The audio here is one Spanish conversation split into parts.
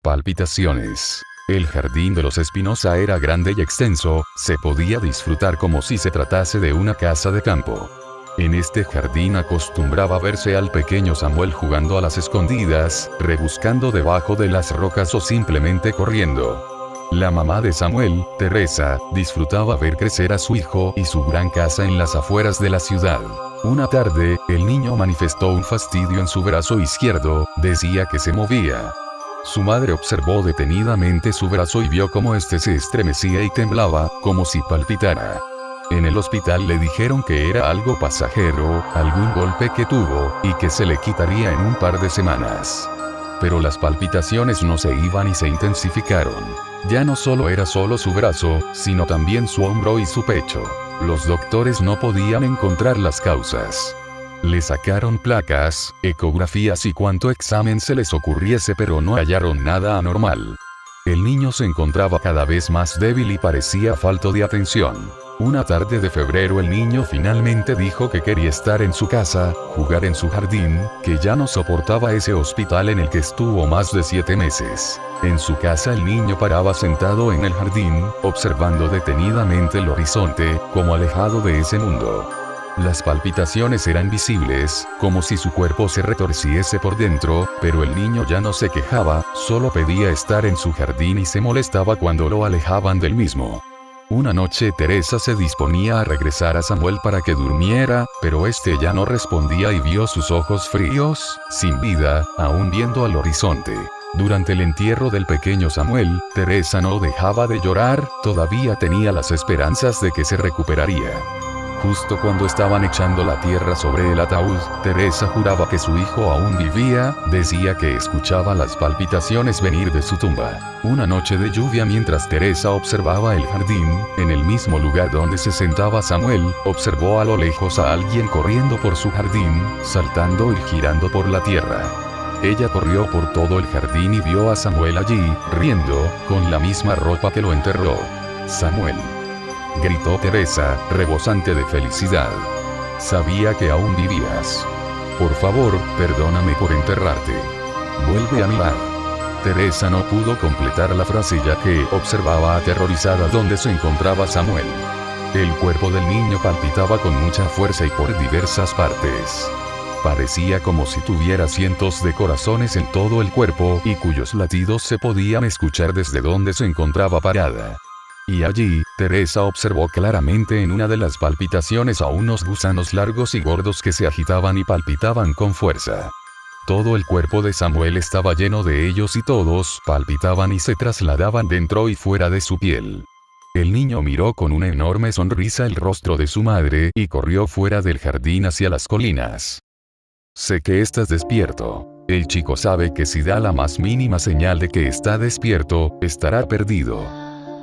Palpitaciones. El jardín de los Espinosa era grande y extenso, se podía disfrutar como si se tratase de una casa de campo. En este jardín acostumbraba verse al pequeño Samuel jugando a las escondidas, rebuscando debajo de las rocas o simplemente corriendo. La mamá de Samuel, Teresa, disfrutaba ver crecer a su hijo y su gran casa en las afueras de la ciudad. Una tarde, el niño manifestó un fastidio en su brazo izquierdo, decía que se movía. Su madre observó detenidamente su brazo y vio cómo este se estremecía y temblaba, como si palpitara. En el hospital le dijeron que era algo pasajero, algún golpe que tuvo, y que se le quitaría en un par de semanas. Pero las palpitaciones no se iban y se intensificaron. Ya no solo era solo su brazo, sino también su hombro y su pecho. Los doctores no podían encontrar las causas. Le sacaron placas, ecografías y cuanto examen se les ocurriese, pero no hallaron nada anormal. El niño se encontraba cada vez más débil y parecía falto de atención. Una tarde de febrero el niño finalmente dijo que quería estar en su casa, jugar en su jardín, que ya no soportaba ese hospital en el que estuvo más de 7 meses. En su casa el niño paraba sentado en el jardín, observando detenidamente el horizonte, como alejado de ese mundo. Las palpitaciones eran visibles, como si su cuerpo se retorciese por dentro, pero el niño ya no se quejaba, solo pedía estar en su jardín y se molestaba cuando lo alejaban del mismo. Una noche Teresa se disponía a regresar a Samuel para que durmiera, pero este ya no respondía y vio sus ojos fríos, sin vida, aún viendo al horizonte. Durante el entierro del pequeño Samuel, Teresa no dejaba de llorar, todavía tenía las esperanzas de que se recuperaría. Justo cuando estaban echando la tierra sobre el ataúd, Teresa juraba que su hijo aún vivía, decía que escuchaba las palpitaciones venir de su tumba. Una noche de lluvia mientras Teresa observaba el jardín, en el mismo lugar donde se sentaba Samuel, observó a lo lejos a alguien corriendo por su jardín, saltando y girando por la tierra. Ella corrió por todo el jardín y vio a Samuel allí, riendo, con la misma ropa que lo enterró. «Samuel», gritó Teresa, rebosante de felicidad. «Sabía que aún vivías. Por favor, perdóname por enterrarte. Vuelve a mi lado». Teresa no pudo completar la frase ya que observaba aterrorizada dónde se encontraba Samuel. El cuerpo del niño palpitaba con mucha fuerza y por diversas partes. Parecía como si tuviera cientos de corazones en todo el cuerpo y cuyos latidos se podían escuchar desde donde se encontraba parada. Y allí, Teresa observó claramente en una de las palpitaciones a unos gusanos largos y gordos que se agitaban y palpitaban con fuerza. Todo el cuerpo de Samuel estaba lleno de ellos y todos palpitaban y se trasladaban dentro y fuera de su piel. El niño miró con una enorme sonrisa el rostro de su madre y corrió fuera del jardín hacia las colinas. «Sé que estás despierto». El chico sabe que si da la más mínima señal de que está despierto, estará perdido.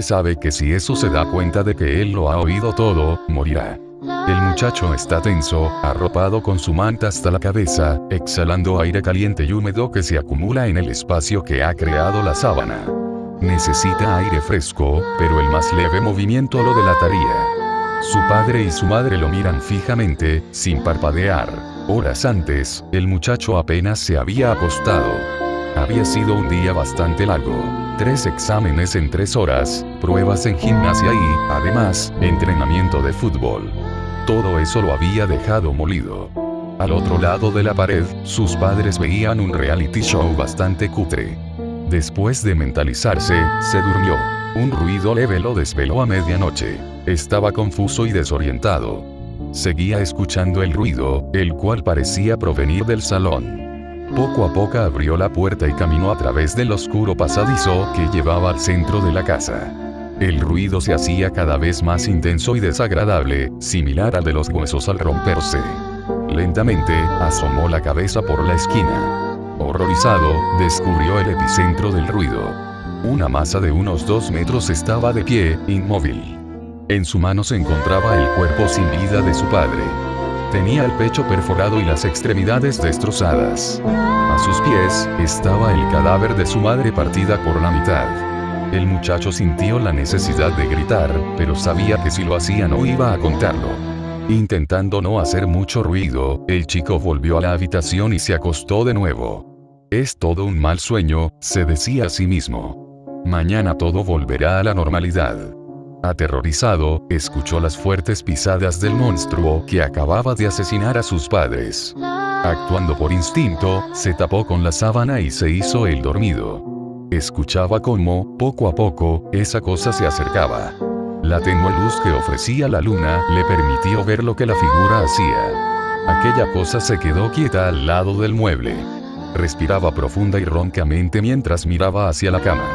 Sabe que si eso se da cuenta de que él lo ha oído todo, morirá. El muchacho está tenso, arropado con su manta hasta la cabeza, exhalando aire caliente y húmedo que se acumula en el espacio que ha creado la sábana. Necesita aire fresco, pero el más leve movimiento lo delataría. Su padre y su madre lo miran fijamente, sin parpadear. Horas antes, el muchacho apenas se había acostado. Había sido un día bastante largo. 3 exámenes en 3 horas, pruebas en gimnasia y, además, entrenamiento de fútbol. Todo eso lo había dejado molido. Al otro lado de la pared, sus padres veían un reality show bastante cutre. Después de mentalizarse, se durmió. Un ruido leve lo desveló a medianoche. Estaba confuso y desorientado. Seguía escuchando el ruido, el cual parecía provenir del salón. Poco a poco abrió la puerta y caminó a través del oscuro pasadizo que llevaba al centro de la casa. El ruido se hacía cada vez más intenso y desagradable, similar al de los huesos al romperse. Lentamente, asomó la cabeza por la esquina. Horrorizado, descubrió el epicentro del ruido. Una masa de unos 2 metros estaba de pie, inmóvil. En su mano se encontraba el cuerpo sin vida de su padre. Tenía el pecho perforado y las extremidades destrozadas. A sus pies, estaba el cadáver de su madre partida por la mitad. El muchacho sintió la necesidad de gritar, pero sabía que si lo hacía no iba a contarlo. Intentando no hacer mucho ruido, el chico volvió a la habitación y se acostó de nuevo. Es todo un mal sueño, se decía a sí mismo. Mañana todo volverá a la normalidad. Aterrorizado, escuchó las fuertes pisadas del monstruo que acababa de asesinar a sus padres. Actuando por instinto, se tapó con la sábana y se hizo el dormido. Escuchaba cómo, poco a poco, esa cosa se acercaba. La tenue luz que ofrecía la luna le permitió ver lo que la figura hacía. Aquella cosa se quedó quieta al lado del mueble. Respiraba profunda y roncamente mientras miraba hacia la cama.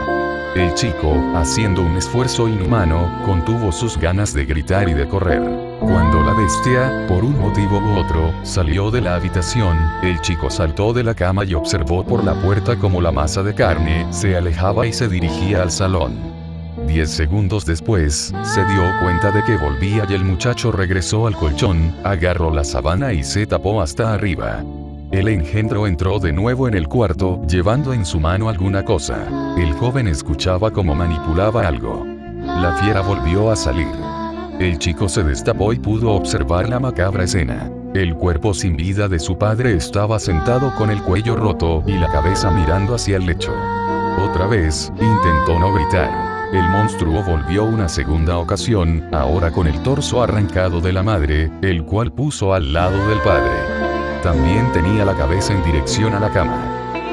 El chico, haciendo un esfuerzo inhumano, contuvo sus ganas de gritar y de correr. Cuando la bestia, por un motivo u otro, salió de la habitación, el chico saltó de la cama y observó por la puerta cómo la masa de carne se alejaba y se dirigía al salón. 10 segundos después, se dio cuenta de que volvía y el muchacho regresó al colchón, agarró la sábana y se tapó hasta arriba. El engendro entró de nuevo en el cuarto, llevando en su mano alguna cosa. El joven escuchaba cómo manipulaba algo. La fiera volvió a salir. El chico se destapó y pudo observar la macabra escena. El cuerpo sin vida de su padre estaba sentado con el cuello roto y la cabeza mirando hacia el lecho. Otra vez, intentó no gritar. El monstruo volvió una segunda ocasión, ahora con el torso arrancado de la madre, el cual puso al lado del padre. También tenía la cabeza en dirección a la cama.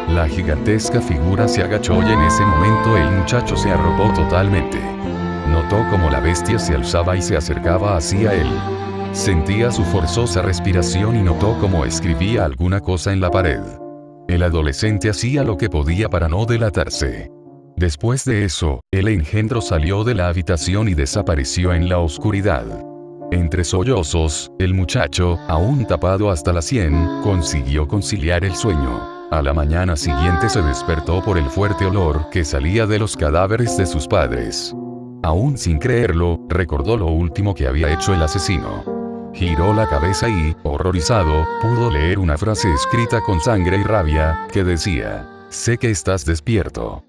La gigantesca figura se agachó y en ese momento el muchacho se arropó totalmente. Notó cómo la bestia se alzaba y se acercaba hacia él. Sentía su forzosa respiración y notó cómo escribía alguna cosa en la pared. El adolescente hacía lo que podía para no delatarse. Después de eso, el engendro salió de la habitación y desapareció en la oscuridad. Entre sollozos, el muchacho, aún tapado hasta la sien, consiguió conciliar el sueño. A la mañana siguiente se despertó por el fuerte olor que salía de los cadáveres de sus padres. Aún sin creerlo, recordó lo último que había hecho el asesino. Giró la cabeza y, horrorizado, pudo leer una frase escrita con sangre y rabia, que decía: «Sé que estás despierto».